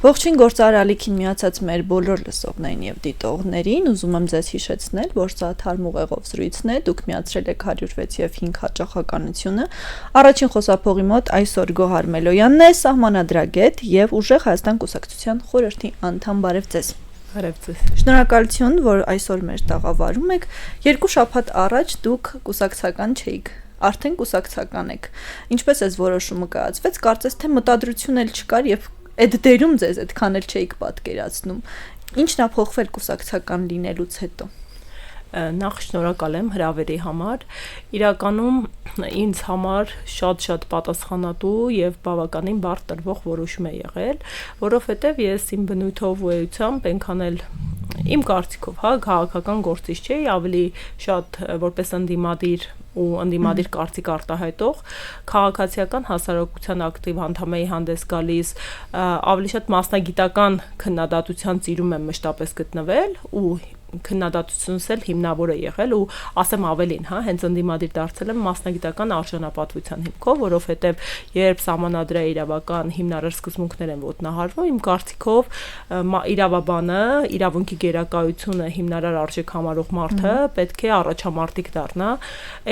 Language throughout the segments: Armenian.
Ողջույն գործարարալիքին միացած մեր բոլոր լսողներին եւ դիտողներին, ուզում եմ ձեզ հիշեցնել, որ սա թարմ ուղեղով զրույցն է, դուք միացրել եք 106 եւ 5 հաճախականությունը։ Առաջին խոսափողի մոտ այսօր Գոհար Մելոյանն է, սահմանադրագետ եւ Ուժեղ Հայաստան կուսակցության խորհրդի անդամ։ Բարև ձեզ։ Բարև ձեզ։ Շնորհակալություն, որ այսօր մեր տաղավարում եք։ Երկու շաբաթ առաջ դուք կուսակցական չէիք։ Արդեն կուսակցական եք։ Ինչպես էս որոշումը կայացվեց, կարծես թե մտադրություն էլ չկար եւ այդ դերում ձեզ այդքան էլ չէիք պատկերացնում։ Ինչն է փոխվել կուսակցական լինելուց հետո։ Նախ շնորհակալ եմ հրավերի համար։ Իրականում ինձ համար շատ պատասխանատու եւ բավականին բարդ տրվող որոշում է եղել, որովհետեւ ես իմ բնույթով ու էությամբ այնքան էլ իմ կարծիքով, քաղաքական գործիչ չէի, ավելի շատ որպես ընդդիմադիր ու ընդդիմադիր կարծիք արտահայտող քաղաքացիական հասարակության ակտիվ անդամ էի հանդես գալիս, ավելի շատ մասնագիտական քննադատության ծիրում եմ մշտապես գտնվել ու քննադատությունս էլ հիմնավոր է եղել ու ասեմ ավելին, հենց ընդդիմադիր դարձել եմ մասնագիտական արժանապատվության հիմքով, որովհետև երբ սահմանադրաիրավական հիմնարար սկզբունքներ են ոտնահարվում, իմ կարծիքով իրավաբանը, իրավունքի գերակայությունը հիմնարար արժեք համարող մարդը պետք է առաջամարտիկ դառնա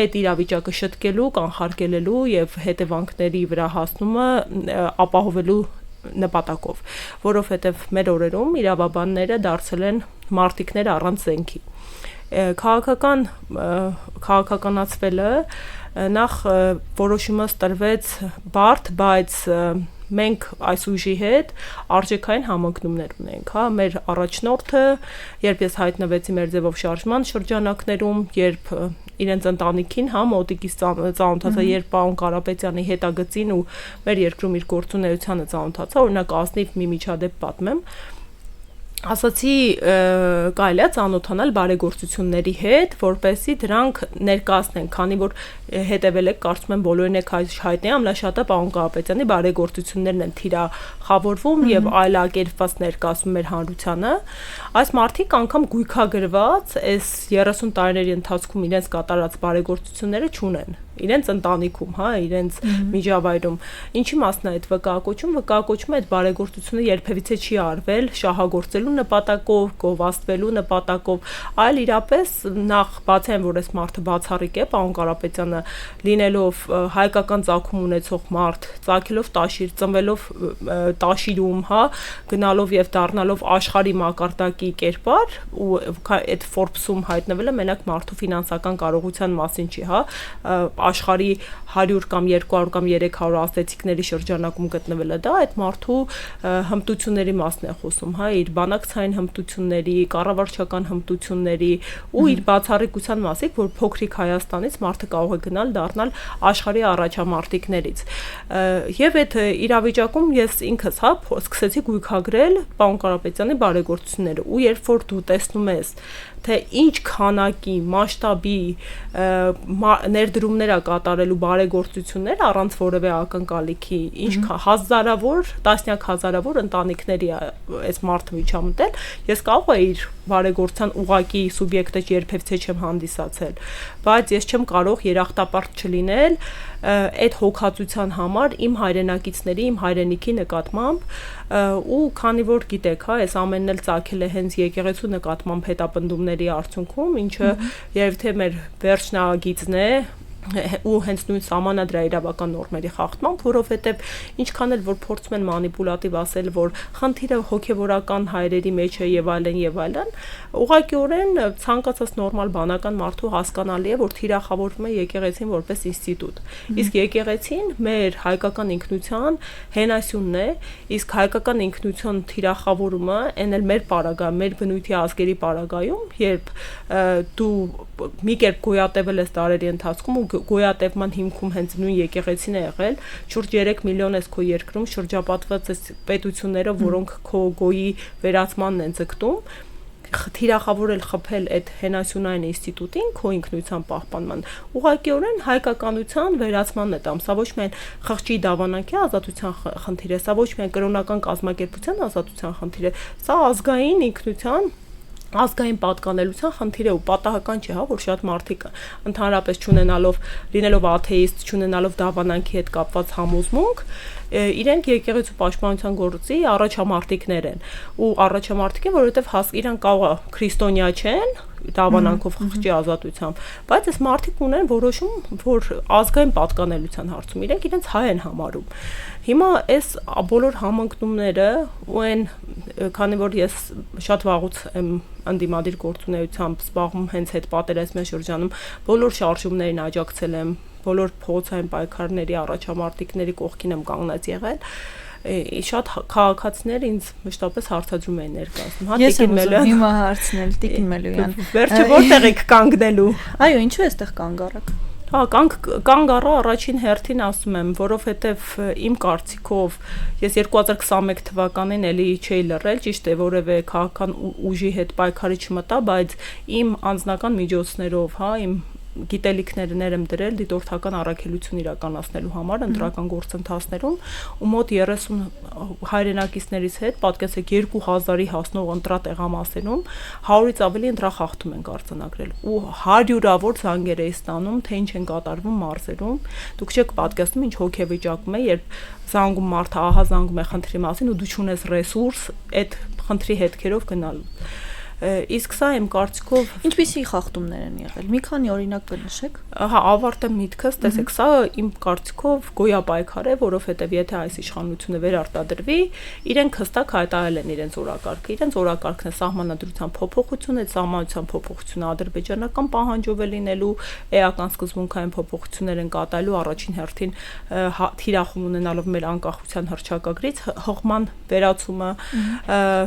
այդ իրավիճակը շտկելու, կանխարգելելու եւ հետևանքների վրա հասնումը ապահովելու նպատակով, որովհետև մեր օրերում իրավաբանները դարձել են մարտիկներ առանց զենքի։ Քաղաքականացվելը նախ որոշումս տրվեց բարդ, բայց մենք այս ուժի հետ արժեքային համընկնումներ ունենք, մեր առաջնորդը, երբ ես հայտնվեցի մեր ձևով շարժման շրջանակներում, երբ իրենց ընտանիքին, մոտիկից ծանոթացա, երբ պարոն Կարապետյանի հետագծին ու մեր երկրում իր գործունեությանը ծանոթացա, օրինակ ազնիվ մի միջադեպ պատմեմ, ասացի կարելի է ծանոթանալ բարեգործությունների հետ, որպեսզի դրանք ներկայացնենք, քանի որ հետևել եք, կարծում եմ բոլորին եք հայտնի, ամենաշատը պարոն Կարապետյանի բարեգործություններն են թիրախավորվում եւ այլակերպված ներկայացում մեր հանրությանը։ Այս մարդիկ անգամ գույքագրված այս 30 տարիների ընթացքում իրենց կատարած բարեգործությունները չունեն իրենց ընտանիքում, իրենց միջավայրում։ Ինչի մասն է այդ վկայակոչում այդ բարեգործությունը երբևիցե չի արվել շահագործելու նպատակով, գովազդվելու նպատակով, այլ իրապես նախ բացի այն, որ այս մարդը բացառիկ է, պարոն Կարապետյանը լինելով հայկական ծագում ունեցող մարդ, ծագելով Տաշիր, ծնվելով Տաշիրում, գնալով եւ դառնալով աշխարհի մակարդակի կերպար ու այդ Forbes-ում հայտնվելը մենակ մարդու ֆինանսական կարողության մասին չի, աշխարհի 100 կամ 200 կամ 300 աստեցիկների շրջանակում գտնվելը դա այդ մարդու հմտությունների մասն է խոսում, իր բանակցային հմտությունների, կառավարչական հմտությունների ու իր բացառիկության մասին, որ փոքրիկ Հայաստանից մարդը կարող է գնալ դառնալ աշխարհի առաջամարտիկներից։ Եվ այդ իրավիճակում ես ինքս սկսեցի գույքագրել պարոն Կարապետյանի բարեգործությունները ու երբ որ դու տեսնում ես թե ինչ քանակի մասշտաբի ներդրումներ կատարելու բարեգործություններ առանց որևէ ակնկալիքի, ինչ հազարավոր, տասնյակ հազարավոր ընտանիքների այս մարդը միջամտել, ես կարող եմ իր բարեգործության ուղղակի սուբյեկտը երբևիցե չեմ հանդիսացել, բայց ես չեմ կարող երախտապարտ չլինել այդ հոգացության համար իմ հայրենակիցների, իմ հայրենիքի նկատմամբ ու քանի որ գիտեք, այս ամենն էլ ծագել է հենց եկեղեցու նկատմամբ հետապնդումների արդյունքում, ինչը երբ թե մեր վերջնագիծն է ու հենց նույն սահմանադրաիրավական նորմերի խախտմամբ, որովհետև ինչքան էլ որ փորձում են մանիպուլատիվ ասել, որ խնդիրը հոգևորական հայրերի մեջ է եւ այլն, ուղղակիորեն ցանկացած նորմալ բանական մարդու հասկանալի է, որ թիրախավորվում է եկեղեցին որպես ինստիտուտ։ Իսկ եկեղեցին մեր հայկական ինքնության հենասյունն է, իսկ հայկական ինքնություն թիրախավորումը այն էլ մեր պարագայում, մեր բնույթի ազգերի պարագայում, երբ դու մի կերպ գոյատևել ես տարերի ընթացքում ու գոյատևման հիմքում հենց նույն եկեղեցին է եղել, շուրջ 3 միլիոն ես քո երկրում շրջապատված ես պետությունները, որոնք քո գոյի վերացմանն են ձգտում, թիրախավորել խփել այդ հենասյունային ինստիտուտին քո ինքնության պահպանման ուղղակիորեն հայկականության վերացմանն է տամ, սա ոչ միայն խղճի դավանանքի ազատության խնդիր է, սա ոչ միայն կրոնական կազմակերպության ազատության խնդիր է, սա ազգային ինքնության ազգային պատկանելիության խնդիրը ու պատահական չէ, հա, որ շատ մարդիկ ընդհանրապես լինելով աթեիստ, չունենալով դավանանքի հետ կապված համոզմունք, իրենք եկեղեցու պաշտպանության գործի առաջամարտիկներ են ու առաջամարտիկ են, որովհետև իրանք կարող քրիստոնյա չեն դավանանքով խղճի ազատությամբ, բայց այս մարդիկ ունեն որոշում, որ ազգային պատկանելիության հարցում իրենց հայ են համարում։ Հիմա այս բոլոր համընկնումները ու այն, քանի որ ես շատ վաղուց եմ ընդդիմադիր գործունեությամբ զբաղվում հենց հետ պատերազմի շրջանում, բոլոր շարժումներին աջակցել եմ, բոլոր փողոցային պայքարների առաջամարտիկների կողքին եմ կանգնած եղել, շատ քաղաքացիներ ինձ մշտապես հարցադրում են ներկայացնում, հա, Տիկին Մելոյան։ Ես հիմա հարցնել, Տիկին Մելոյան։ Վերջը որտեղ եք կանգնելու։ Այո, ինչու էստեղ կանգ առաք։ Հա, կանգ առա առաջին հերթին ասում եմ, որովհետև իմ կարծիքով ես 2021 թվականին էլի չէի լռել, ճիշտ է, որևէ քաղաքական ուժի հետ պայքարի չմտա, բայց իմ անձնական միջոցներով, հա, իմ գիտելիքներն եմ դրել դիտորդական առաքելություն իրականացնելու համար ընտրական գործընթացներում ու մոտ 30 հայրենակիցներից հետ պատկերացրեք 2000-ի հասնող ընտրատեղամասերում 100-ից ավելի ընտրախախտում ենք արձանագրել ու հարյուրավոր զանգեր էի ստանում, թե ինչ են կատարվում մարզերում, դուք չեք պատկերացնում ինչ հոգեվիճակում է, երբ զանգում մարդը, ահա զանգում է խնդրի մասին ու դու չունես ռեսուրս այդ խնդրի հետքերով գնալու։ Իսկ սա իմ կարծիքով ինչպիսի խախտումներ են եղել։ Մի քանի օրինակ կնշեք։ Հա, ավարտեմ միտքս, տեսեք, սա իմ կարծիքով գոյապայքար է, որովհետև եթե այս իշխանությունը վերարտադրվի, իրենք հստակ հայտարարել են իրենց օրակարգը։ Իրենց օրակարգն է սահմանադրության փոփոխություն, այդ սահմանադրության փոփոխությունը ադրբեջանական պահանջով է լինելու, էական սկզբունքային փոփոխություններ են կատարելու առաջին հերթին թիրախում ունենալով մեր անկախության հռչակագրից հողման վերացումը,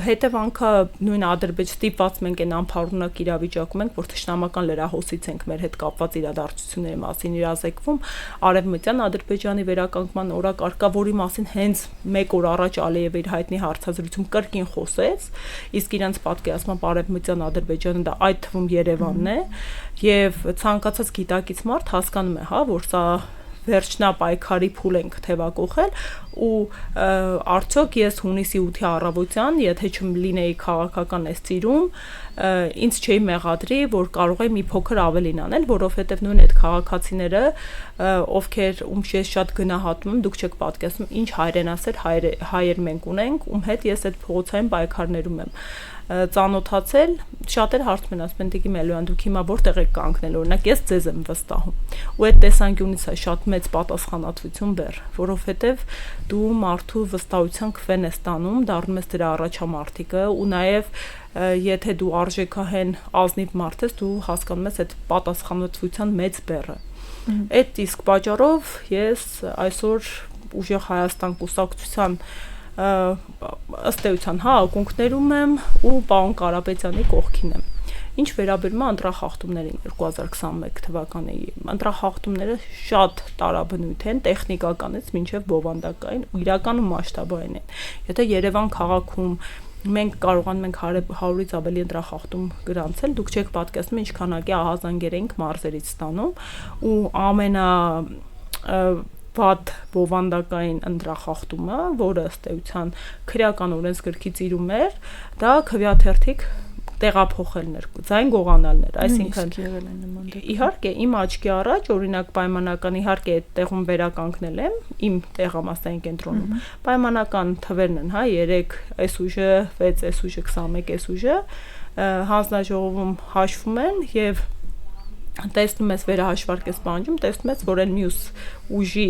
հետևանքը նույն ստիպված մենք այն անփառունակ իրավիճակում ենք, որ թշնամական լրահոսից ենք մեր հետ կապված իրադարձությունների մասին իրազեկվում, արևմտյան Ադրբեջանի վերականգնման օրակարգը, որի մասին հենց 1 օր առաջ Ալիևը իր հայտնի հարցազրույցում կրկին խոսեց, իսկ իրենց պատկերացմամբ արևմտյան Ադրբեջանը դա այդ թվում Երևանն է, եւ ցանկացած գիտակից մարդ հասկանում է, հա, որ սա վերջնապայքարի փուլ ենք թևակողել ու արդյոք ես հունիսի 8-ի առավոտյան, եթե չլինեի քաղաքական այս ծիրում, ինձ չէի մեղադրի, որ կարող եմ մի փոքր ավելին անել, որովհետև նույն այդ քաղաքացիները, ովքեր ում ես շատ գնահատում եմ, դուք չեք պատկերացնում, ինչ հայրենասեր հայեր մենք ունենք, ում հետ ես այդ փողոցային պայքարներում եմ ծանոթացել, շատեր հարցում են, ասում են Տիկին Մելոյան, դուք հիմա որտեղ եք կանգնել, օրինակ ես ձեզ եմ վստահում։ Ու այդ տեսանկյունից է շատ մեծ պատասխանատվություն բեր, որովհետև դու մարդու վստահության քվեն ես տանում, դառնում ես դրա առաջամարտիկը ու նաև եթե դու արժեքահեն ազնիվ մարդ ես, դու հասկանում ես այդ պատասխանատվության մեծ բեռը։ Այդ իսկ պատճառով ես այսօր ուժեղ Հայաստան կուսակցության ըստ էության հա ակունքներում եմ ու պարոն Կարապետյանի կողքին եմ։ Ինչ վերաբերում է ընտրախախտումներին 2021 թվականի, ընտրախախտումները շատ տարաբնույթ են, տեխնիկականից մինչև բովանդակային ու իրականում մասշտաբային են։ Եթե Երևան քաղաքում մենք կարողանում ենք 100-ից ավելի ընտրախախտում գրանցել, դուք չեք պատկերացնում ինչքանակի ահազանգեր ենք մարզերից ստանում ու վատ բովանդակային ընտրախախտումը, որը ըստ էության քրեական օրենսգրքի ծիրում էր, դա քվեաթերթիկ տեղափոխելն էր, ձայն գողանալներ, այսինքն իհարկե իմ աչքի առաջ օրինակ պայմանական իհարկե այդ տեղում վերականգնել եմ իմ տեղամասային կենտրոնում, պայմանական թվերն են, հա 3 այս ուժը, 6 այս ուժը, 21 այս ուժը հանձնաժողովում հաշվում են եւ տեսնում ես վերահաշվարկ ես պահանջում, տեսնում ես, որ այն մյուս ուժի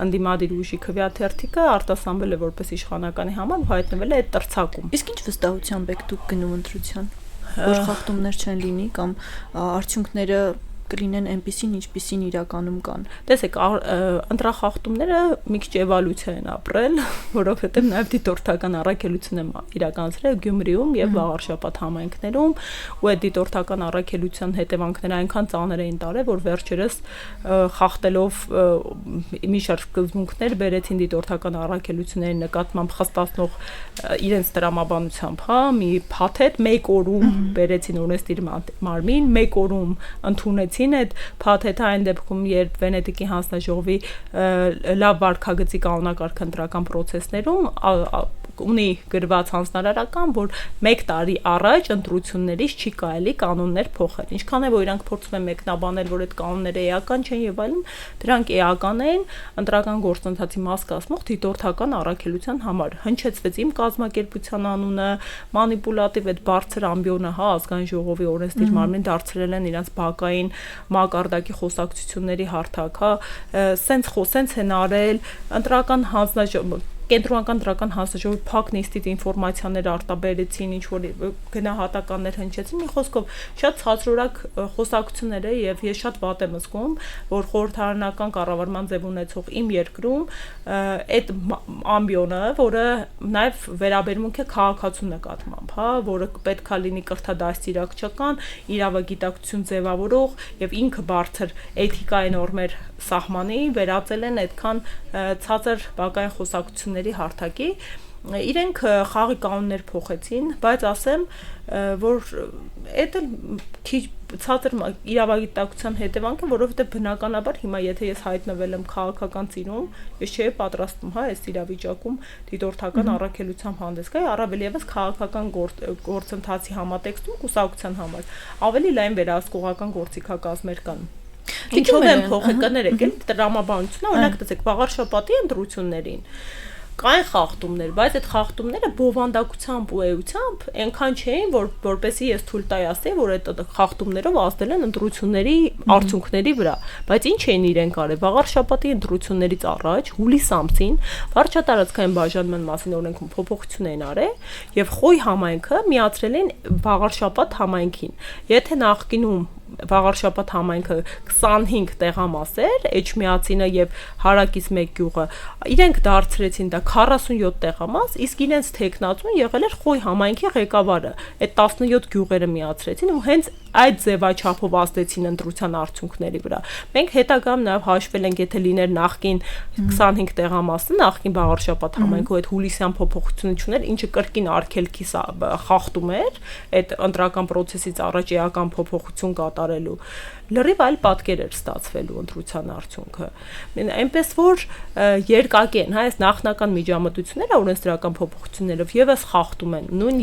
ընդդիմադիր ուժի քվեաթերթիկը արտասանվել է որպես իշխանականի համար ու հայտնվել է այդ տրցակում։ Իսկ ինչ վստահությամբ եք դուք գնում ընտրության, որ խախտումներ չեն լինի կամ արդյունքները կլինեն այնպիսին, ինչպիսին իրականում կան։ Տեսեք, ընտրախախտումները մի քիչ էվոլյուցիա են ապրել, որովհետև նաև դիտորդական առաքելություն եմ իրականացրել Գյումրիում եւ Վաղարշապատ համայնքներում, ու այդ դիտորդական առաքելության հետևանքները այնքան ծանր էին տարել, որ վերջերս խախտելով մի շարք սկզբունքներ բերեցին դիտորդական առաքելությունների նկատմամբ խստացնող իրենց տրամաբանությամբ, հա, մի փաթեթ 1 օրում բերեցին օրենսդիր մարմին, 1 օրում ընդունեցին այդ փաթեթը այն դեպքում, երբ Վենետիկի հանձնաժողովի լավ վարքագծի կանոնակարգ ընտրական պրոցեսներում ունի գրված հանձնարարական, որ 1 տարի առաջ ընտրություններից չի կարելի կանոններ փոխել։ Ինչքան է որ իրանք փորձում են մեկնաբանել, որ այդ կանոնները էական չեն եւ այլն, դրանք էական են ընտրական գործընթացի մաս կազմող դիտորդական առաքելության համար։ Հնչեցվեց իմ կազմակերպության անունը, մանիպուլատիվ այդ բարձր ամբիոնը, հա, ազգային ժողովի օրենսդիր մարմին դարձրել են իրանց բակային մակարդակի խոսակցությունների հարթակ, հա, սենց են արել, ընտրական կենտրոնական դրական հանձնաժողովի փակ նիստից ինֆորմացիաներ արտաբերեցին, ինչ որ գնահատականներ հնչեցին, մի խոսքով շատ ցածրորակ խոսակցություններ է եւ ես շատ վատ եմ զգում, որ խորհրդարանական կառավարման ձև ունեցող իմ երկրում այդ ամբիոնը, որը նաեւ վերաբերմունք է քաղաքացու նկատմամբ, հա, որը պետքա լինի կրթադաստիարակչական, իրավագիտակցություն ձևավորող եւ ինքը բարձր էթիկայի նորմեր սահմանի վերածել են այդքան ցածր բակային խոսակցությունների հարթակի, իրենք խաղի կանոններ փոխեցին, բայց ասեմ, որ այդ քիչ ցածր իրավագիտակցության հետևանք է, որովհետեւ բնականաբար հիմա եթե ես հայտնվել եմ քաղաքական ծիրում, ես չէի պատրաստվում, հա, այս իրավիճակում դիտորդական առաքելությամբ հանդես գայի, առավել եւս քաղաքական գործընթացի համատեքստում կուսակցության համար ավելի լայն վերահսկողական գործիքակազմեր կան։ Ինչով են փոխել, կներեք, էլ տրամաբանությունը, օրինակ տեսեք, վաղար շաբաթի ընտրություններին կային խախտումներ, բայց այդ խախտումները բովանդակությամբ ու էությամբ այնքան չէին, որպեսզի ես թույլ տայի ասել, որ այդ խախտումներով ազդել են ընտրությունների արդյունքների վրա, բայց ինչ էին իրենք արել, վաղար շաբաթի ընտրություններից առաջ, հուլիս ամսին, վարչատարածքային բաժանման մասին օրենքում փոփոխություն էին արել եւ Խոյ համայնքը միացրել են վաղար շաբաթ համայնքին։ Եթե նախկինում վաղարշաբաթ համայնքը 25 տեղամասեր, Էջմիածինը եւ հարակից մեկ գյուղը, իրենք դարձրեցին դա 47 տեղամաս, իսկ իրենց տեխնացուն եղել էր Խոյ համայնքի ղեկավարը։ Այդ 17 գյուղերը միացրեցին ու հենց այդ ձևաչափով ազդեցին ընտրության արդյունքների վրա։ Մենք հետագայում նաեւ հաշվել ենք, եթե լիներ նախկին 25 տեղամասը, նախկին վաղարշաբաթ համայնքով այդ հուլիսյան փոփոխությունը չուներ, ինչը կրկին արգելքի խախտում էր այդ ընտրական process-ից առաջ էական փոփոխություն կատարելու, լրիվ այլ պատկեր էր ստացվելու ընտրության արդյունքը։ Այնպես որ երկակի են, հա, այս նախնական միջամտությունները օրենսդրական փոփոխություններով եւս խախտում են նույն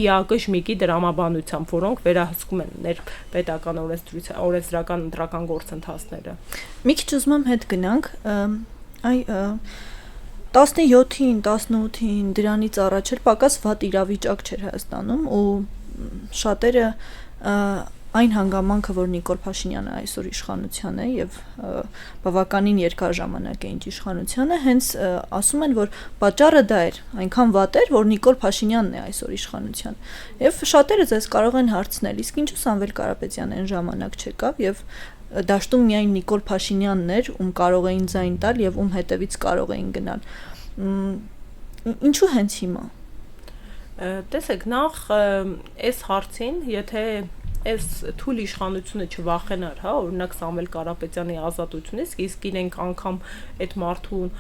ԵԱԿ-ի դրամաբանությամբ, որոնք վերահսկում են պետական օրենսդրական ընտրական գործընթացները։ Մի քիչ ուզում եմ հետ գնանք, այ 17-ին, 18-ին դրանից առաջ էր պակաս վատ իրավիճակ չէր Հայաստանում ու շատերը այն հանգամանքը, որ Նիկոլ Փաշինյանը այսօր իշխանության է եւ բավականին երկար ժամանակ է ինչ իշխանության է, հենց ասում են, որ պատճառը դա էր, այնքան վատ էր, որ Նիկոլ Փաշինյանն է այսօր իշխանության։ Եվ շատերը ձեզ կարող են հարցնել, իսկ ինչու Սամվել Կարապետյանը այն ժամանակ չեկավ եւ դաշտում միայն Նիկոլ Փաշինյանն էր, ում կարող էին ձայն տալ եւ ում հետևից կարող էին գնալ։ Ինչու հենց հիմա։ Տեսեք, նախ այս հարցին, եթե այս թույլ իշխանությունը չվախենար, հա, օրինակ Սամվել Կարապետյանի ազատությունից, իսկ իրենք անգամ այդ մարդուն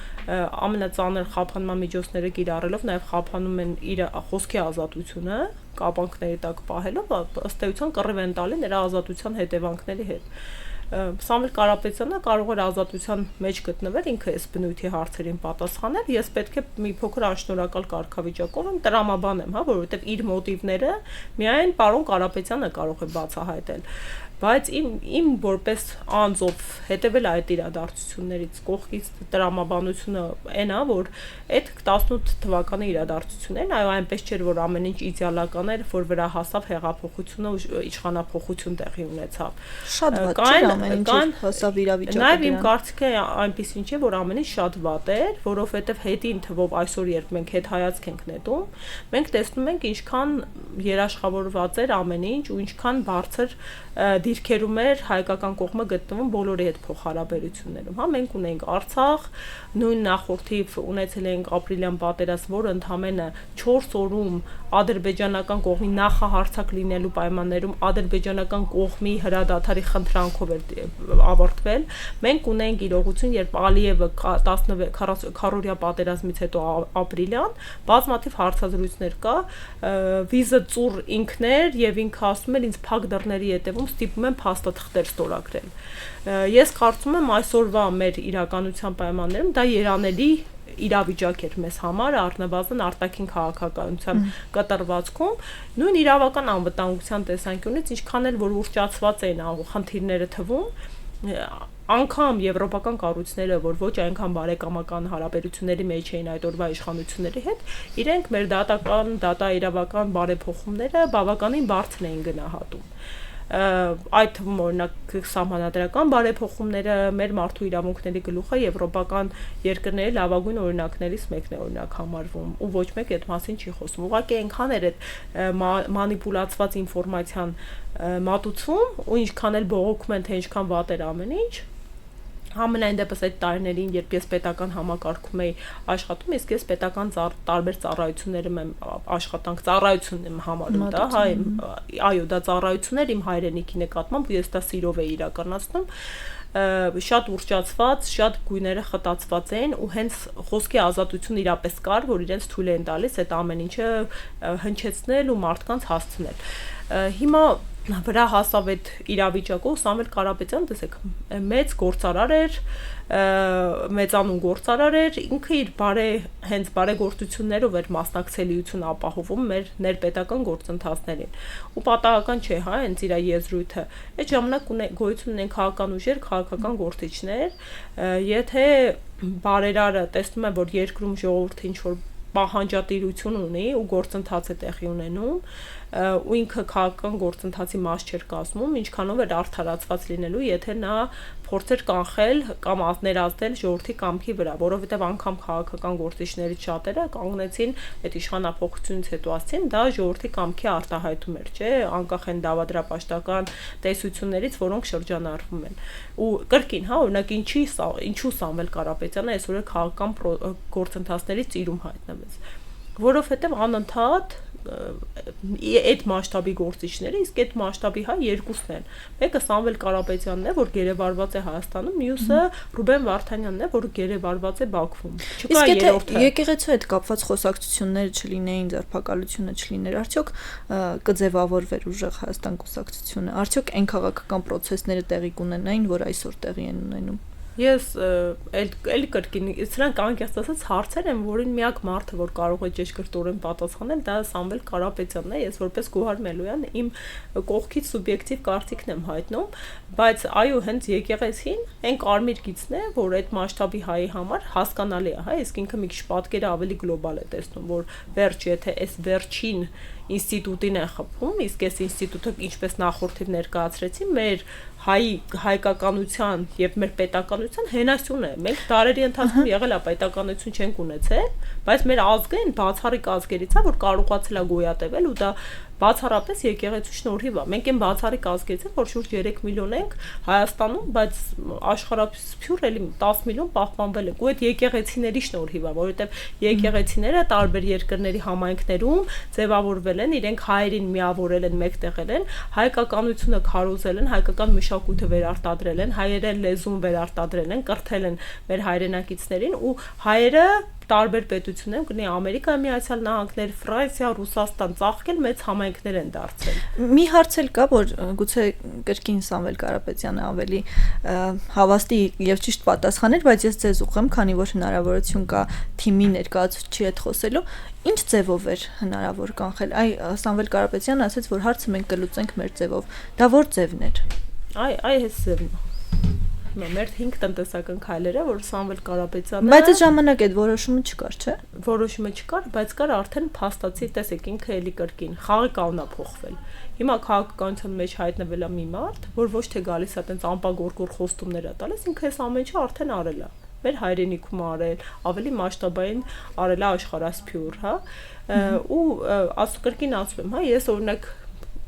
ամենածանր խափանման միջոցները կիրառելով նաև խափանում են իր խոսքի ազատությունը, կապանքների տակ պահելով, ըստ էության կռիվ են տալի նրա ազատության հետևանքների հետ։ Սամվել Կարապետյանը կարող էր ազատության մեջ գտնվել, ինքը այս բնույթի հարցերին պատասխանել, ես պետք է մի փոքր անշնորհակալ կարգավիճակով եմ տրամաբանեմ, հա, որովհետև իր մոտիվները միայն պարոն Կարապետյանը կարող է բացահայտել, բայց իմ որպես անձով հետևել այդ իրադարձություններից կողքից տրամաբանությունը այն է, որ այդ 18 թվականի իրադարձություններն այո այնպես չէր, որ ամեն ինչ իդեալական էր, որ վրա հասավ հեղափոխությունը ու իշխանափոխություն տեղի ունեցավ։ Շատ վատ չէ ամեն ինչ հասավ իրավիճակը։ Նաև իմ կարծիքը այնպեսին չէ, որ ամեն ինչ շատ վատ էր, որովհետև հետին թվով այսօր երբ մենք հետ հայացք ենք նետում, մենք տեսնում ենք ինչքան երաշխավորված էր ամեն ինչ ու ինչքան բարձր դիրքերում էր հայկական կողմը գտնվում բոլորի հետ փոխհարաբերություններում, հա, մենք ունենք Արցախ, նույն նախորդիվ ունեցել ենք ապրիլյան պատերազմ, որը ընդամենը 4 օրում ադրբեջանական կողմի նախահարցակ լինելու պայմաններում ադրբեջանական կողմի հրադադարի խնդրանքով էր ավարտվել։ Մենք ունենք իրողություն, երբ Ալիևը 40-օրյա պատերազմից հետո ապրիլյան բազմաթիվ հարցազրույցներ կա, վիզը ծուռ ինքն էր եւ ինքը ասում էր ինձ փակ դռների հետևում ստիպում են փաստաթղթեր ստորագրել։ Ես կարծում եմ այսօրվա մեր իրականության պայմաններում դա երանելի իրավիճակ էր մեզ համար առնվազն արտաքին քաղաքականության կտրվածքում նույն իրավական անվտանգության տեսանկյունից ինչքան էլ որ ուռճացված էին խնդիրները թվում անգամ եվրոպական կառույցները, որ ոչ այնքան բարեկամական հարաբերությունների մեջ էին այդ օրվա իշխանությունների հետ, իրենք մեր դատաիրավական բարեփոխումները բավականին բարձր էին գնահատում։ Այդ թվում օրինակ սահմանադրական բարեփոխումները մեր մարդու իրավունքների գլուխը եվրոպական երկրների լավագույն օրինակներից մեկն է օրինակ համարվում ու ոչ մեկ այդ մասին չի խոսում։ Ուղղակի այնքան էր այդ մանիպուլացված ինֆորմացիան մատուցում ու ինչքան էլ բողոքում են թե ինչքան վատ էր ամեն ինչ Համենայն դեպս այդ տարիներին, երբ ես պետական համակարգում էի աշխատում, իսկ ես պետական տարբեր ծառայություններում եմ աշխատանք ծառայություն եմ համարում դա, այո, դա ծառայություն էր իմ հայրենիքի նկատմամբ, ու ես դա սիրով էի իրականացնում, շատ ուռճացված, շատ գույները խտացված էին ու հենց խոսքի ազատություն իրապես կար, որ իրենց թույլ են տալիս այդ ամեն ինչը հնչեցնել ու մարդկանց հասցնել։ Հիմա վրա հասավ այդ իրավիճակով Սամվել Կարապետյանը, տեսեք, մեծ գործարար էր, մեծանուն գործարար էր, ինքը իր հենց բարեգործություններով էր մասնակցելիություն ապահովում մեր ներպետական գործընթացներին։ Ու պատահական չէ, հա, հենց իր եզրույթը։ Այդ ժամանակ գոյություն ունեն քաղաքական ուժեր, քաղաքական գործիչներ, եթե բարերարը տեսնում է, որ երկրում ժողովուրդը ինչ-որ պահանջատիրություն ունի ու գործընթաց է տեղի ունենում ու ինքը քաղաքական գործընթացի մաս չէր կազմում, ինչքանով էր արդարացված լինելու, եթե նա փորձեր կանխել կամ ներազդել ժողովրդի կամքի վրա, որովհետև անգամ քաղաքական գործիչներից շատերը կանգնեցին այդ իշխանափոխությունից հետո ասին, դա ժողովրդի կամքի արտահայտում էր, չէ, անկախ են դավադրապաշտական տեսություններից, որոնք շրջանառվում են։ Ու կրկին, հա, օրինակ ինչու Սամվել Կարապետյանը այսօր քաղաքական գործընթացներից ծիրում հայտնվեց, որովհետև անընդհատ այդ մասշտաբի գործիչները, իսկ այդ մասշտաբի հա երկուսն են։ Մեկը Սամվել Կարապետյանն է, որ գերեվարված է Հայաստանում, մյուսը Ռուբեն Վարդանյանն է, որ գերեվարված է Բաքվում։ Չկա երրորդը։ Եկեղեցու հետ կապված խոսակցությունները չլինեին, ձերբակալությունը չլիներ, արդյոք կձևավորվեր ուժեղ Հայաստան կուսակցությունը, արդյոք այն քաղաքական process-ները տեղի կունենային, որ այսօր տեղի են ունենում։ Ես էլ կրկին սրանք անկեղծ ասած հարցեր են, որին միակ մարդը, որ կարող է ճշգրտորեն պատասխանել, դա Սամվել Կարապետյանն է, ես որպես Գոհար Մելոյան իմ կողքից սուբյեկտիվ կարծիքն եմ հայտնում, բայց այո, հենց եկեղեցին այն կարմիր գիծն է, որ այդ մասշտաբի հայի համար հասկանալի է, հա, իսկ ինքը մի քիչ պատկերը ավելի գլոբալ է տեսնում, որ վերջ, եթե այս վերջին ինստիտուտին է խփում, իսկ այս ինստիտուտը ինչպես նախորդիվ ներկայացրեցի, մեր հայկականության եւ մեր պետականության հենասյուն է։ Մենք դարերի ընթացքում եղել է պետականություն չենք ունեցել, բայց մեր ազգը այն բացառիկ ազգերից է, որ կարողացել է գոյատևել ու դա բացառապես եկեղեցու շնորհիվ է։ Մենք այն բացառիկ ազգերից ենք, որ շուրջ 3 միլիոն ենք Հայաստանում, բայց աշխարհափյուր էլի 10 միլիոն պահպանվել ենք։ Ու այդ եկեղեցիների շնորհիվ է, որովհետեւ եկեղեցիները տարբեր երկրների համայնքներում ձևավորվել են, իրենք հայերին միավորել են, մեկտեղել են, հայկականությունը քարոզել են, հայկական մշակույթը վերարտադրել են, հայերեն լեզուն վերարտադրել են, կրթել են մեր հայրենակիցներին ու հայերը տարբեր պետություններում գտնի Ամերիկայի Միացյալ Նահանգներ, Ֆրանսիա, Ռուսաստան ծաղկել մեծ համայնքներ են դարձել։ Մի հարց էլ կա, որ գուցե կրկին Սամվել Կարապետյանը ավելի հավաստի եւ ճիշտ պատասխաներ, բայց ես ձեզ ուղղեմ, քանի որ հնարավորություն կա թիմի ներկայացուցիչի հետ խոսելու, ինչ ձևով էր հնարավոր կանխել։ Սամվել Կարապետյանը ասաց, որ հարցը մենք կլուծենք մեր ձևով։ Դա որ ձևն էր։ Այս ձևն է։ Մեր 5 տնտեսական քայլերը, որ Սամվել Կարապետյանը Բայց այդ ժամանակ այդ որոշումը չկար, չէ՞։ Որոշումը չկար, բայց կար արդեն փաստացի, տեսեք, ինքը էլի կրկին խաղի կանոնա փոխվել։ Հիմա քաղաքականության մեջ հայտնվել է մի մարդ, որ ոչ թե գալիս է այտենց անպագորգոր խոստումներ է տալիս, ինքը այս ամեն ինչը արդեն արել է։ Մեր հայրենիքում արել, ավելի մասշտաբային արել է աշխարհասփյուր, հա։ Ու կրկին ասում եմ, հա, ես օրինակ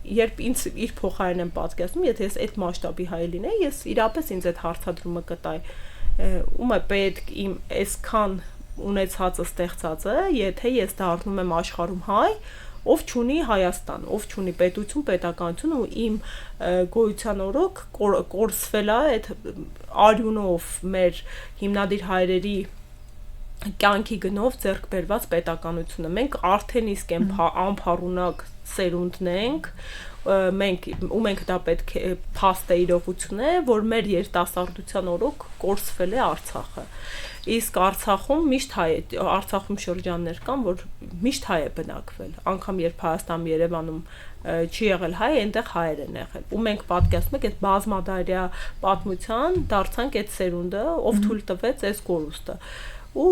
երբ ինձ իր փոխարեն եմ պատկերացնում, եթե ես այդ մասշտաբի հայ լինեի, ես իրապես ինձ այդ հարցադրումը կտայի, ում է պետք իմ այսքան ունեցածը ստեղծածը, եթե ես դառնում եմ աշխարհում հայ, ով չունի Հայաստան, ով չունի պետություն, պետականություն ու իմ գոյության օրոք կորսվել է այդ արյունով մեր հիմնադիր հայրերի կյանքի գնով ձեռք բերված պետականությունը։ Մենք արդեն իսկ անփառունակ սերունդն ենք, մենք դա պետք է փաստ է իրողություն է, որ մեր երիտասարդության օրոք կորսվել է Արցախը։ Իսկ Արցախում շրջաններ կան, որ միշտ հայ է բնակվել, անգամ երբ Հայաստանում Երևանում չի եղել հայ, այնտեղ հայեր են եղել։ Ու մենք պատկերացնում ենք այդ բազմադարյա պատմության դարձանք այդ սերունդը, ով թույլ տվեց այս կորուստը։ Ու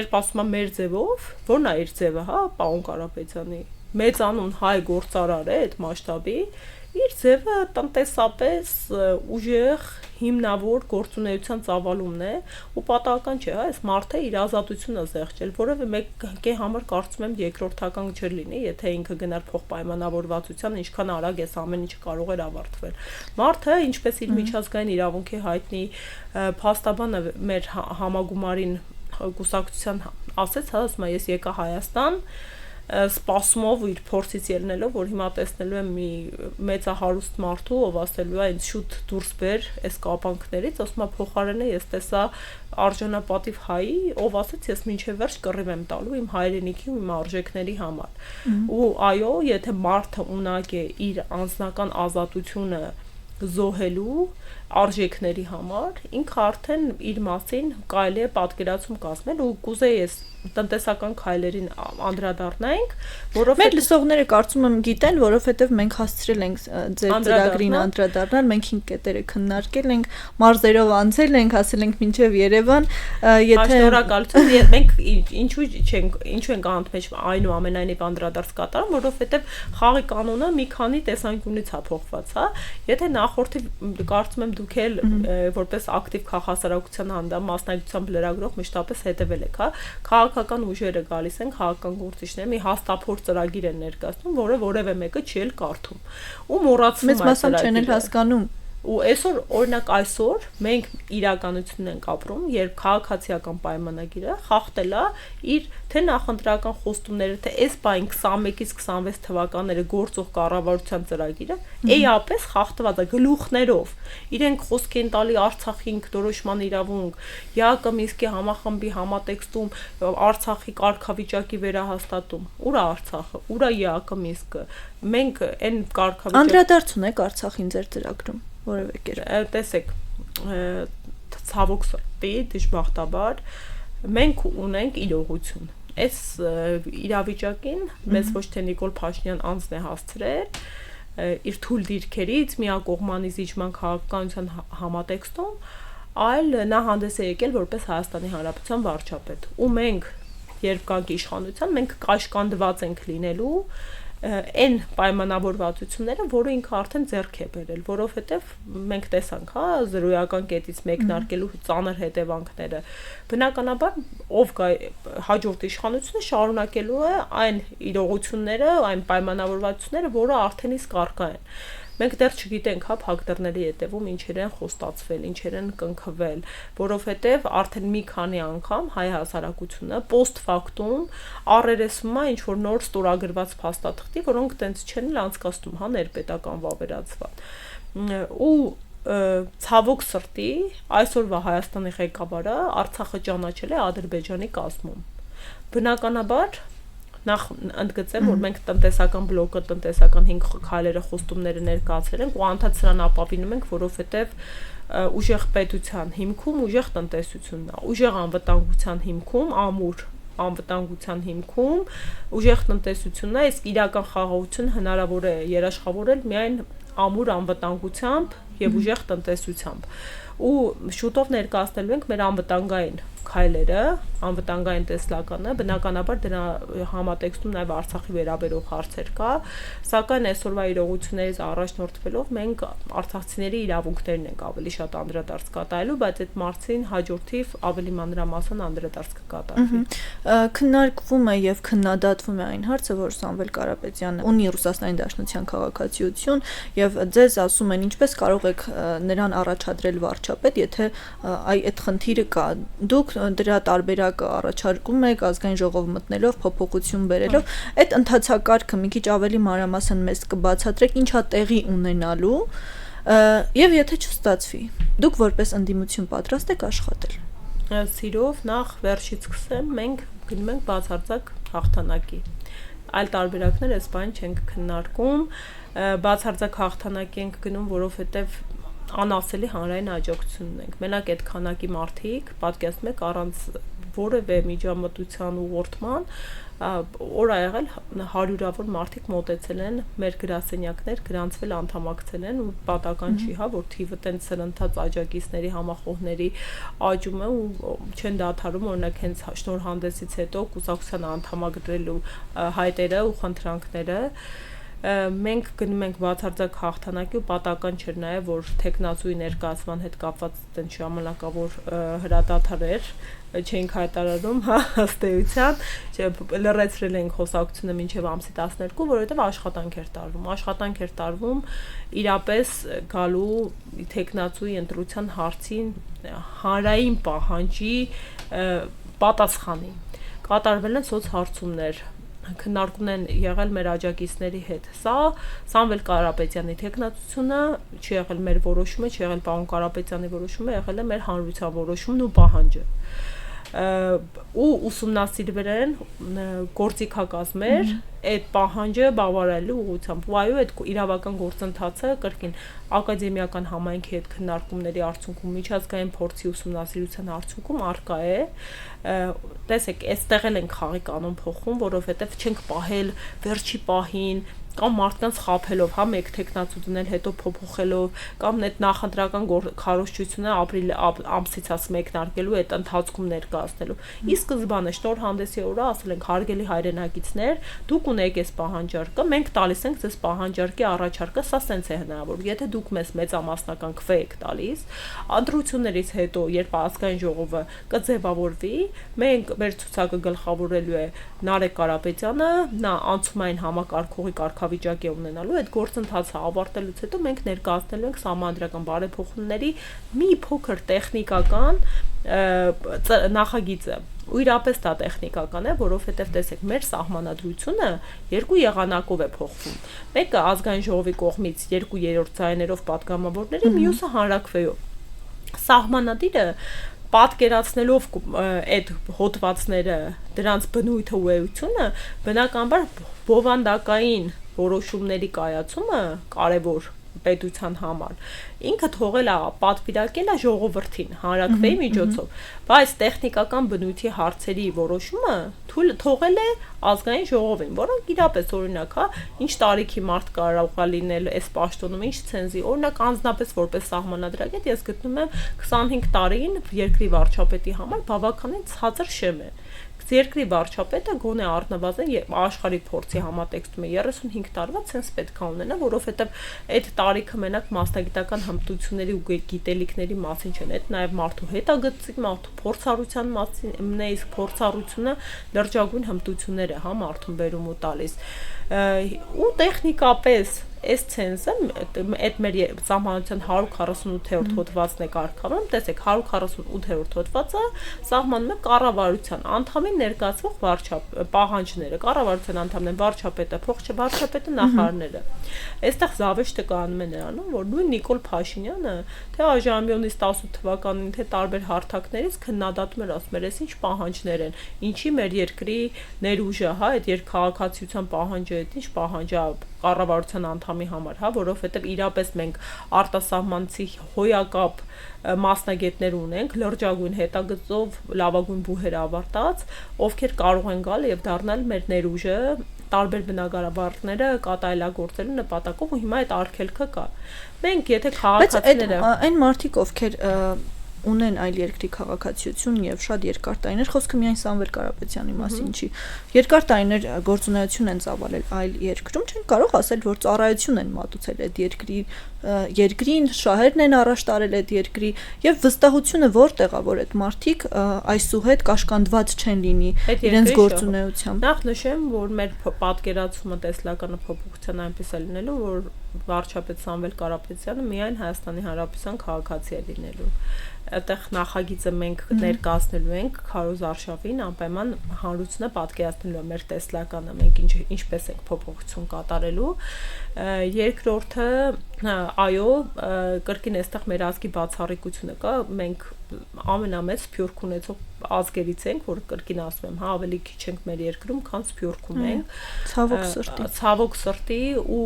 երբ ասում եմ մեր ձևով, որն է իր ձևը, հա, պարոն Կարապետյանի, մեծանուն հայ գործարար է այդ մասշտաբի, իր ձևը տնտեսապես ուժեղ հիմնավոր գործունեության ծավալումն է ու պատահական չէ, հա, այս մարդը իր ազատությունը զեղչել, որովհետեւ մեկի համար կարծում եմ երկրորդական չէր լինի, եթե ինքը գնար փոխպայմանավորվածության, ինչքան արագ էս ամեն ինչը կարող էր ավարտվել։ Մարդը, ինչպես իր միջազգային իրավունքի հայտնի փաստաբանը մեր համագումարին կուսակցության ասեց, հա, ասում է, ես եկա Հայաստան սպասումով իր փորձից ելնելով, որ հիմա տեսնելու եմ մի մեծահարուստ մարդու, ով ասելու է ինձ շուտ դուրս բեր այս կապանքներից, ասում է փոխարենը ես տեսա արժանապատիվ հայի, ով ասեց ես մինչև վերջ կռիվ եմ տալու իմ հայրենիքի ու իմ արժեքների համար։ Ու այո, եթե մարդը ունակ է իր անձնական ազատությունը զոհելու արժեքների համար, ինքը արդեն իր մասին կարելի է պատկերացում կազմել ու կուզեի ես տնտեսական քայլերին անդրադառնանք, որովհետև մեր լսողները կարծում եմ գիտեն, որովհետև մենք հասցրել ենք ձեր ծրագրին անդրադառնալ, մենք 5 կետերը քննարկել ենք, մարզերով անցել ենք, հասել ենք մինչև Երևան, եթե շնորհակալություն, մենք ինչու ենք անընդմեջ այնուամենայնիվ անդրադարձ կատարում, որովհետև խաղի կանոնը մի քանի տեսանկյունից է փոխված, հա, եթե նախորդի կարծում եմ դուք էլ որպես ակտիվ քաղաքասարակության հանդամ մասնակցությամբ լրագրող մշտապես հետևել եք, հա, քաղաքական ուժերը գալիս են, քաղաքական գործիչները մի հաստափոր ծրագիր են ներկայացնում, որը որևէ մեկը չի էլ կարդում։ Ու մոռացվում է ծրագիրը։ Չեն էլ հասկանում։ Ու այսօր օրինակ այսօր մենք իրականությունն ենք ապրում, երբ քաղաքացիական պայմանագիրը խախտել է իր թե նախընտրական խոստումները, թե այս բային 21-ից 26 թվականները գործող կառավարության ծրագիրը էապես խախտված է գլուխներով։ Իրենք խոսք են տալի Արցախի ինքնորոշման իրավունք, ԵԱԿ Մինսկի համախմբի համատեքստում Արցախի կարգավիճակի վերահաստատում։ Ուր է Արցախը, ուր է ԵԱԿ Մինսկը։ Մենք այն կարգավիճակ անդրադարձ ունեք Արցախին ձեր ծրագրում։ Որևէ կերպ տեսեք ցավոք սրտի դժբախտաբար մենք ունենք իրողություն այս իրավիճակին մեզ ոչ թե Նիկոլ Փաշինյան անձն է հասցրել իր թույլ դիրքերից միակողմանի զիջման քաղաքականության համատեքստում, այլ նա հանդես է եկել որպես Հայաստանի Հանրապետության վարչապետ ու մենք երբ կանք իշխանության մենք կաշկանդված ենք լինելու այն պայմանավորվածությունները, որը ինքը արդեն ձեռք է բերել, որովհետև մենք տեսանք, հա, զրոյական կետից մեկնարկելու ծանր հետևանքները։ Բնականաբար, ով գա հաջորդ իշխանությունը շարունակելու է այն իրողությունները, այն պայմանավորվածությունները, որը արդեն իսկ առկա են։ Մենք դեռ չգիտենք, հա, փակդռների հետևում ինչեր են խոստացվել, ինչեր են կնքվել, որովհետև արդեն մի քանի անգամ հայ հասարակությունը post factum առերեսվում է ինչ որ նոր ստորագրված փաստաթղթի, որոնք տենց չեն էլ անցկացնում, հա, ներպետական վավերացված։ Ու ցավոք սրտի այսօրվա Հայաստանի ղեկավարը Արցախը ճանաչել է Ադրբեջանի կազմում։ Բնականաբար նախ ընդգծեմ, որ մենք տնտեսական բլոկը, տնտեսական 5 քայլերը խոստումները ներկայացրել ենք ու անդադ սրան ապավինում ենք, որովհետև ուժեղ պետության հիմքում ուժեղ տնտեսությունն է, ուժեղ անվտանգության հիմքում ամուր անվտանգության հիմքում ուժեղ տնտեսությունն է, իսկ իրական խաղաղություն հնարավոր է երաշխավորել միայն ամուր անվտանգությամբ եւ ուժեղ տնտեսությամբ։ Ու շուտով ներկայացնելու ենք մեր անվտանգային քայլերը, անվտանգային տեսլականը, բնականաբար դրա համատեքստում նաև Արցախի վերաբերող հարցեր կա, սակայն այսօրվա իրողություններից առաջնորդվելով մենք արցախցիների իրավունքներն ենք ավելի շատ անդրադարձ կատարելու, բայց այդ մարդին հաջորդիվ ավելի մանրամասն անդրադարձ կկատարվի։ Քննարկվում է եւ քննադատվում է այն հարցը, որ Սամվել Կարապետյանը ունի Ռուսաստանի Դաշնության քաղաքացիություն եւ ձեզ ասում են ինչպես կարող եք նրան առաջադրել վարչապետ, եթե այդ խնդիրը կա։ Դուք դրա տարբերակը առաջարկում եք ազգային ժողով մտնելով, փոփոխություն բերելով, այդ ընթացակարգը մի քիչ ավելի մանրամասն մեզ կբացատրեք, ինչա տեղի ունենալու եւ եթե չստացվի, դուք որպես ընդդիմություն պատրաստ եք աշխատել։ սիրով նախ վերջից սկսեմ, մենք գնում ենք բացարձակ հաղթանակի։ Այլ տարբերակներ այս բան չենք քննարկում, բացարձակ հաղթանակի ենք գնում, որովհետև անասելի հանրային աջակցություն ունենք։ Մենակ այդ քանակի մարդիկ, պատկերացնում եք, առանց որևէ միջամտության ուղղորդման օր ա եղել հարյուրավոր մարդիկ մոտեցել են մեր գրասենյակներ, գրանցվել անդամակցել են ու պատական չի, հա, որ թիվը տենց սրընթաց աջակիցների, համախոհների աճում է ու չեն դադարում, օրինակ հենց շնորհանդեսից հետո կուսակցության անդամագրելու հայտերը ու խնդրանքները մենք գնում ենք բացարձակ հաղթանակի ու պատական չէր նաև որ տեխնացուի ներկայացման հետ կապված տենց ժամանակավոր հրադադարեր չենք հայտարարում, հա, ըստեյության, լրացրել ենք խոսակցությունը մինչև ամսի 12, որովհետև աշխատանք էր տարվում իրապես գալու տեխնացուի ընտրության հարցին հանրային պահանջի պատասխանի։ Կատարվել են սոցհարցումներ, քննարկումներ են եղել մեր աջակիցների հետ։ Սա Սամվել Կարապետյանի տեխնացությունը չի եղել մեր որոշումը, չի եղել պարոն Կարապետյանի որոշումը, եղել է մեր հանրության որոշումն ու պահանջը։ Ու ուսումնասիրվել են գործիքակազմեր այդ պահանջը բավարարելու ուղղությամբ։ Ու այո, այդ իրավական գործընթացը կրկին ակադեմիական համայնքի հետ քննարկումների արդյունքում միջազգային փորձի ուսումնասիրության արդյունքում արկա է։ Տեսեք, այստեղ էլ են խաղի կանոն փոխում, որովհետև չենք պահել վերջի պահին կամ մարդկանց խաբելով, հա, մեկ տեխնացու դնել, հետո փոփոխելով, կամ այդ նախընտրական քարոզչությունը ապրիլ ամսից մեկնարկելու այդ ընթացքում ներկայացնելու։ Ի սկզբանե շնորհանդեսի օրը ասել ենք հարգելի հայրենակիցներ, դուք ունեք այս պահանջարկը, մենք տալիս ենք ձեզ պահանջարկի առաջարկը, սա սենց է հնարավոր։ Եթե դուք մեզ մեծամասնական քվե եք տալիս, ընտրություններից հետո, երբ ազգային ժողովը կձևավորվի, մենք մեր ցուցակը գլխավորելու է Նարեկ Կարապետյանը, նա անցումային համակարգողի կարգավիճակ է ունենալու, այդ գործընթացը ավարտելուց հետո մենք ներկայացնելու ենք սահմանադրական բարեփոխումների մի փոքր տեխնիկական նախագիծը։ Ու իրապես դա տեխնիկական է, որովհետև տեսեք, մեր սահմանադրությունը երկու եղանակով է փոխվում։ Մեկը ազգային ժողովի կողմից 2/3 ձայներով պատգամավորների, մյուսը հանրաքվեով։ Սահմանադիրը պատկերացնելով այդ հոդվածները, դրանց բնույթը ու էությունը, բնականաբար բովանդակային որոշումների կայացումը կարևոր պետության համար ինքը թողել է պատվիրակել է ժողովրդին հանրաքվեի միջոցով, բայց տեխնիկական բնույթի հարցերի որոշումը թողել է ազգային ժողովին, որոնք իրապես օրինակ, հա, ինչ տարիքի մարդ կարող է լինել այս պաշտոնում, ինչ ցենզի, օրինակ անձնապես որպես սահմանադրագետ ես գտնում եմ 25 տարին երկրի վարչապետի համար բավականին ցածր շեմ է։ Երկրի վարչապետը գոնե առնվազն աշխարհի փորձի համատեքստում է 35 տարվա ցենս պետք է ունենա, որովհետև այդ տարիքը մենակ մասնագիտական հմտությունների ու գիտելիքների մասին չեն, այդ նաև մարդու հետագծի, մարդու փորձառության մասին է, իսկ փորձառությունը լրջագույն հմտություններ է, հա, մարդուն բերում ու տալիս։ Ու տեխնիկապես այս ցենսը այդ մեր սահմանության 148-րդ հոդվածն է կարգավորում, տեսեք 148-րդ հոդվածը սահմանում է կառավարության անդամին ներկայացվող պահանջները, կառավարության անդամն են վարչապետը, փոխվարչապետը, նախարարները։ Այստեղ զավեշտը կանում է նրանում, որ նույն Նիկոլ Փաշինյանը թե այժմյոնից 18 թվականին, թե տարբեր հարթակներից քննադատում էր, ասում էր, այս ինչ պահանջներ են, ինչի մեր երկրի ներուժը, հա, այդ երկքաղաքացիության պահանջը, այդ ինչ պահանջ է կառավարության անդամի համար, հա, որովհետև իրապես մենք արտասահմանցի հոյակապ մասնագետներ ունենք, լրջագույն հետագծով լավագույն բուհեր ավարտած, ովքեր կարող են գալ եւ դառնալ մեր ներուժը տարբեր բնակարարները կատարելագործելու նպատակով ու հիմա այդ արգելքը կա։ Մենք եթե քաղաքացիները այն մարդիկ, ովքեր ունեն այլ երկրի քաղաքացիություն եւ շատ երկար տարիներ, խոսքը միայն Սամվել Կարապետյանի մասին չի։ Երկար տարիներ գործունեություն են ծավալել այլ երկրում, չեն կարող ասել, որ ծառայություն են մատուցել այդ երկրին, շահերն են առաջ տարել այդ երկրի եւ վստահությունը որտեղ է, որ այդ մարդիկ այսուհետ կաշկանդված չեն լինի իրենց գործունեությամբ։ Նախ նշեմ, որ մեր պատկերացումը տեսլականը փոփոխության այնպես է լինելու, որ վարչապետ Սամվել Կարապետյանը միայն Հայաստանի Հանրապետության քաղաքացի է լինելու։ Այդտեղ նախագիծը մենք ներկայացնելու ենք Քարոզ Արշավին, անպայման հանրությունը պատկերացնելու է մեր տեսլականը, մենք ինչպես ենք փոփոխություն կատարելու։ Երկրորդը այո, կրկին այստեղ մեր ազգի բացառիկությունը կա, մենք ամենամեծ սփյուռք ունեցող ազգերից ենք, որ կրկին ասում եմ, հա, ավելի քիչ ենք մեր երկրում, քան սփյուռքում ենք։ Ցավոք սրտի ու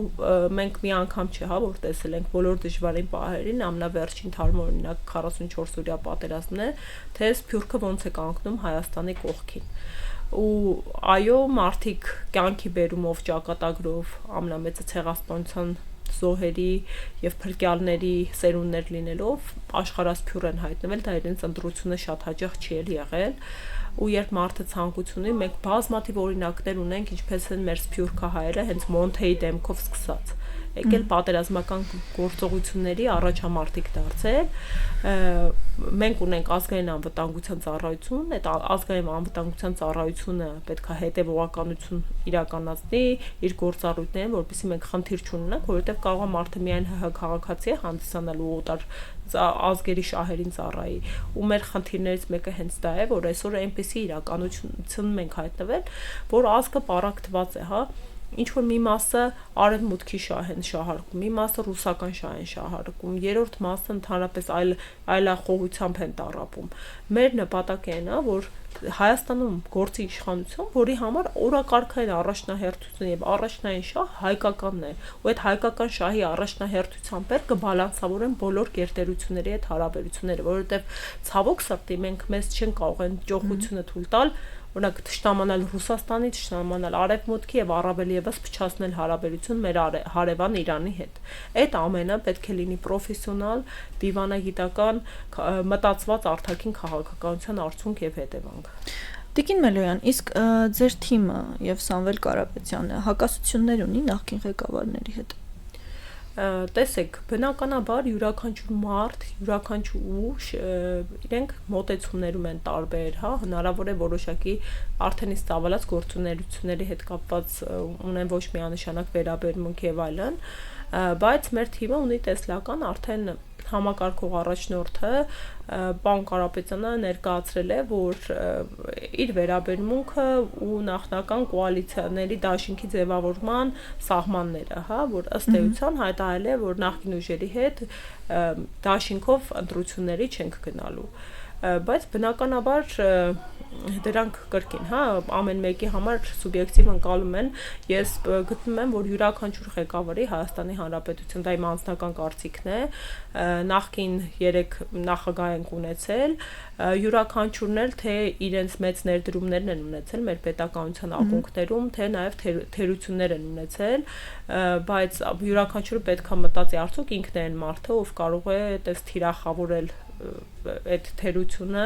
մենք մի անգամ չէ, հա, որ տեսել ենք բոլոր դժվարին պահերին, ամենավերջին թարմօրինակ 44 օրյա պատերազմն է, թե սփյուռքը ոնց է կանգնում Հայաստանի կողքին։ Ու այո, մարդիկ կյանքի բերումով, ճակատագրով, ամենամեծը ցեղասպանության զոհերի եւ փրկյալների սերունդներ լինելով աշխարհասփյուռ են հայտնվել, դա իրենց ընտրությունը շատ հաճախ չի եղել։ Ու երբ մարդը ցանկություն ունի, մենք բազմաթիվ օրինակներ ունենք, ինչպես են մեր սփյուռքահայերը հենց Մոնթեի դեմքով սկսած եկել պատերազմական գործողությունների առաջամարտիկ դարձել։ Մենք ունենք ազգային անվտանգության ծառայություն, այդ ազգային անվտանգության ծառայությունը պետք է հետևողականություն իրականացնի իր գործառույթներին, որովհետեւ մենք խնդիր չունենանք, որովհետեւ կարող է մարդը միայն ՀՀ քաղաքացի է հանդիսանալ ու օտար ազգերի շահերին ծառայի։ Ու մեր խնդիրներից մեկը հենց դա է, որ այսօր այնպեսի իրականությունում ենք հայտնվել, որ ազգը պարակտված է, հա, ինչ որ մի մասը արևմուտքի շահ են շահարկում, մի մասը ռուսական շահ են շահարկում, երրորդ մասը ընդհանրապես այլախոհությամբ են տառապում։ Մեր նպատակը այն է, որ Հայաստանում գործի իշխանություն, որի համար օրակարգային առաջնահերթություն եւ առաջնային շահ հայկականն է, ու այդ հայկական շահի առաջնահերթության պետք է բալանսավորեն բոլոր գերտերությունների հետ հարաբերությունները, որովհետեւ ցավոք սրտի մենք մեզ չեն կարող այն ճոխությունը թույլ տալ, օրինակ ճշտամանալ Ռուսաստանի, ճշտամանալ Արևմուտքի եւ առավել եւս փչացնել հարաբերություն մեր հարևան Իրանի հետ։ Այդ ամենը պետք է լինի պրոֆեսիոնալ, դիվանագիտական, մտածված արտաքին քաղաքականության արդյունք եւ հետևանք։ Տիկին Մելոյան, իսկ ձեր թիմը եւ Սամվել Կարապետյանը հակասություններ ունի նախկին ղեկավարների հետ։ Տեսեք, բնականաբար յուրաքանչյուր մարդ, յուրաքանչյուր ուժ իրենք մոտեցումներում են տարբեր, հա, հնարավոր է որոշակի արդեն իսկ ծավալած գործունեությունների հետ կապված ունեն ոչ միանշանակ վերաբերմունք եւ այլն, բայց մեր թիմը ունի տեսլական արդեն համակարգող առաջնորդը պարոն Կարապետյանը ներկայացրել է, որ իր վերաբերմունքը ու նախնական կոալիցիաների դաշինքի ձևավորման սահմանները, հա, որ ըստ էության հայտարարել է, որ նախկին ուժերի հետ դաշինքով ընտրությունների չենք գնալու, բայց բնականաբար դրանք կրկին, հա, ամեն մեկի համար սուբյեկտիվ ընկալում են, ես գտնում եմ, որ յուրաքանչյուր ղեկավարի Հայաստանի Հանրապետություն, դա իմ անձնական կարծիքն է, նախկին 3 նախագահ ենք ունեցել, յուրաքանչյուրն էլ թե իրենց մեծ ներդրումներն են ունեցել մեր պետականության ակունքներում, թե նաև թերություններ են ունեցել, բայց յուրաքանչյուրը պետք է մտածի արդյոք ինքն է այն մարդը, ով կարող է այդպես թիրախավորել այդ թերությունը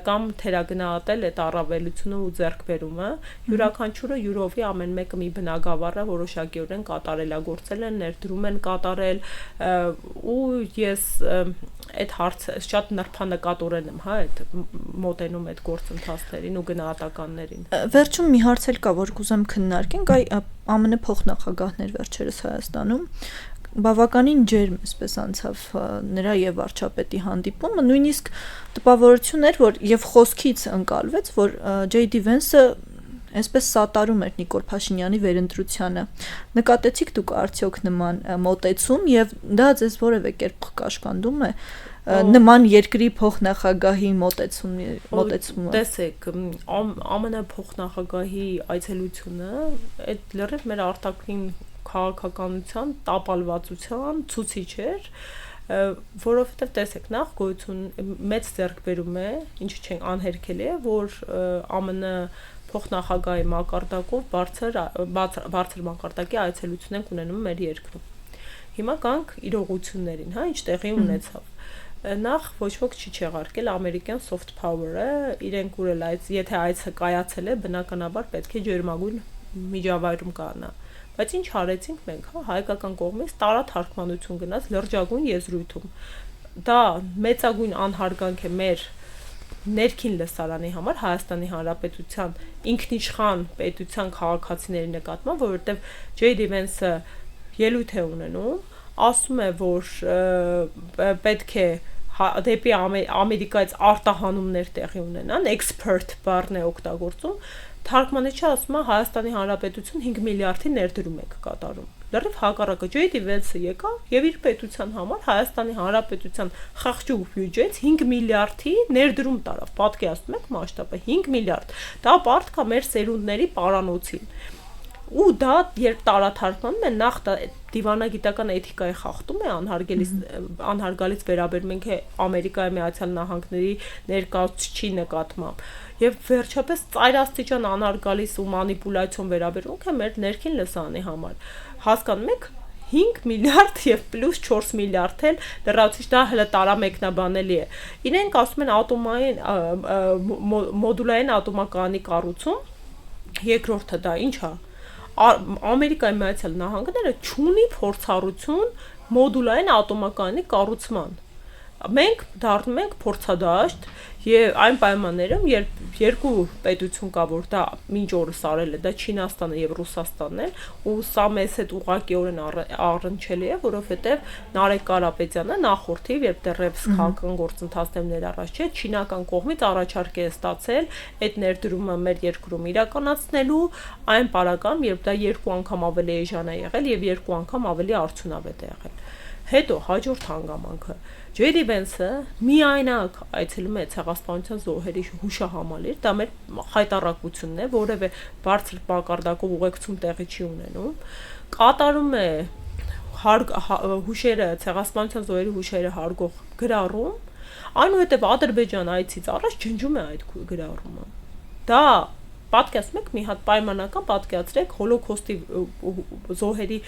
կամ թերագնահատել այդ առավելությունը ու ձեռքբերումը, յուրաքանչյուրը յուրովի ամեն մեկը մի բնագավառը որոշակիորեն կատարելագործել են, ներդրում են կատարել, ու ես այդ հարցը շատ նրբանկատորեն եմ, հա, այդ մոտենում այդ գործընթացներին ու գնահատականներին։ Վերջում մի հարց էլ կա, որ կուզեմ քննարկենք, ԱՄՆ փոխնախագահներ վերջերս Հայաստանում բավականին ջերմ այսպես անցավ նրա եւ վարչապետի հանդիպումը, նույնիսկ տպավորություն էր, որ եւ խոսքից ընկալվեց, որ Ջեյ Դի Վենսը այսպես սատարում էր Նիկոլ Փաշինյանի վերընտրությանը։ Նկատեցիք դուք արդյոք նման մոտեցում եւ դա ձեզ որևէ կերպ կաշկանդում է նման երկրի փոխնախագահի մոտեցումը։ Տեսեք, ԱՄՆ փոխնախագահի այցելությունը այդ լրիվ մեր արտաքին քաղաքականության տապալվածության ցուցիչ էր, որովհետև տեսեք, նախ գոյություն մեծ ձեռքբերում է, ինչը չենք անհերքելի է, որ ԱՄՆ փոխնախագահի մակարդակով բարձր մակարդակի այցելություն ենք ունենում մեր երկրում։ Հիմա կանք իրողություններին, հա, ինչ տեղի ունեցավ։ Նախ ոչ ոք չի չեղարկել ամերիկյան soft power-ը, իրենք ուրել եթե այցը կայացել է, բնականաբար պետք է ջերմագույն միջավայրում կանա։ Բայց ինչ արեցինք մենք, հա, հայկական կողմից տարաթարգմանություն գնաց լրջագույն եզրույթում։ Դա մեծագույն անհարգանք է մեր ներքին լսարանի համար, Հայաստանի Հանրապետության ինքնիշխան պետության քաղաքացիների նկատմամբ, որովհետև Ջեյ Դի Վենսը ելույթ է ունենում, ասում է, որ պետք է դեպի Ամերիկայից արտահանումներ տեղի ունենան, expert բառն է օգտագործում, թարգմանիչը ասում է Հայաստանի Հանրապետություն 5 միլիարդի ներդրում եք կատարում։ լրիվ հակառակը J.D. Vance-ը եկավ եւ իր պետության համար Հայաստանի Հանրապետության խղճուկ բյուջեից 5 միլիարդի ներդրում տարավ, պատկերացնում եք մասշտաբը 5 միլիարդ, դա բարդ կա մեր սերունդների պարանոցին, ու դա երբ տարաթարգմանում են նախ դա դիվանագիտական էթիկայի խախտում է անհարգալից վերաբերում ենք Ամերիկայի Միացյալ Նահանգների ներկայացուցչի նկատմամբ եւ վերջապես ծայրաստիճան անհարգալից ու մանիպուլյացիոն վերաբերմունք է մեր ներքին լսանի համար հասկանում եք 5 միլիարդ եւ պլյուս 4 միլիարդ էլ լրացուցիչ դա հələ տարամեկնաբանելի է իրենք ասում են ատոմային մոդուլային ատոմակայանի կառուցում երկրորդը դա ինչ է Ամերիկայի Միացյալ Նահանգները չունի փորձառություն մոդուլային ատոմակայանի կառուցման մենք դառնում ենք փորձադաշտ եւ այն պայմաններում երբ երկու պետություն կա որ դա մինչ օրս արել է դա Չինաստանը եւ Ռուսաստանն են ու սա մեզ հետ ուղղակիորեն առնչելի է որովհետեւ Նարեկ Կարապետյանը նախորդի երբ դեռևս քաղաքական գործընթացներ առաջ չէ չինական կողմից առաջարկ է ստացել այդ ներդրումը մեր երկրում իրականացնելու այն պարագայում երբ դա երկու անգամ ավելի էժան է եղել եւ երկու անգամ ավելի արդյունավետ է եղել հետո հաջորդ հանգամանքը J.D. Vance-ը միայնակ այցելում է ցեղասպանության զոհերի հուշահամալիր, դա մեր հայտարարությունն է, որևէ բարձր մակարդակով ուղեկցում տեղի չի ունենում, կատարում է հուշերը ցեղասպանության զոհերի հուշերը հարգող գրառում, այնուհետև Ադրբեջան այցից առաջ ջնջում է այդ գրառումը։ Դա պատկերացնում եք մի հատ պայմանական պատկերացրեք հոլոկոստի զոհերի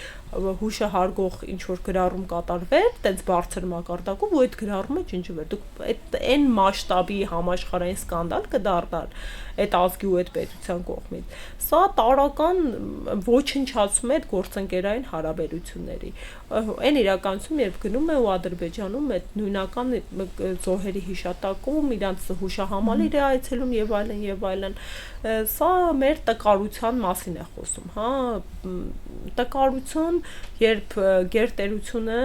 հուշը հարգող ինչ որ գրառում կատարվեր, տենց բարձր մակարդակով ու այդ գրառումը ջնջվեր։ Դուք այդ այն մասշտաբի համաշխարհային սկանդալ կդառնար այդ ազգի ու այդ պետության կողմից։ Սա տարական ոչնչացում է այդ գործընկերային հարաբերությունների։ Այն իրականություն, երբ գնում է ու Ադրբեջանում այդ նույնական զոհերի հիշատակում, իրանց հուշահամալիր է այցելում եւ այլն եւ այլն։ Սա մեր տկարության մասին է խոսում, հա, տկարություն, երբ գերտերությունը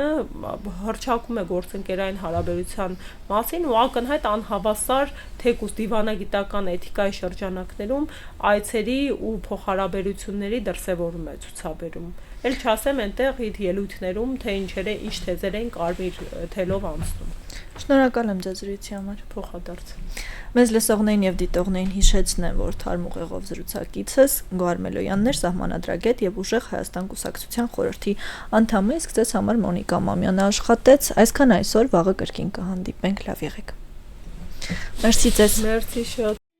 հռչակում է գործընկերային հարաբերության մասին ու ակնհայտ անհավասար թեկուզ դիվանագիտական էթիկայի շրջանակներում այցերի ու փոխհարաբերությունների դրսևորում է ցուցաբերում։ Էլ չասեմ այնտեղ իր ելույթներում թե ինչ թեզեր են կարմիր թելով անցնում։ Շնորհակալ եմ ձեզ զրույցի համար։ Փոխադարձ։ Մեզ լսողներին եւ դիտողներին հիշեցնեմ, որ Թարմ ուղեղով զրուցակիցս Գոհար Մելոյանն էր, սահմանադրագետ եւ ուժեղ Հայաստան կուսակցության խորհրդի անդամ է, իսկ ձեզ համար Մոնիկա Մամյանը աշխատեց։ Այսքան այսօր, վաղը կրկին կհանդիպենք, լավ եղեք։ Մերսի ձեզ։ Մերսի շատ։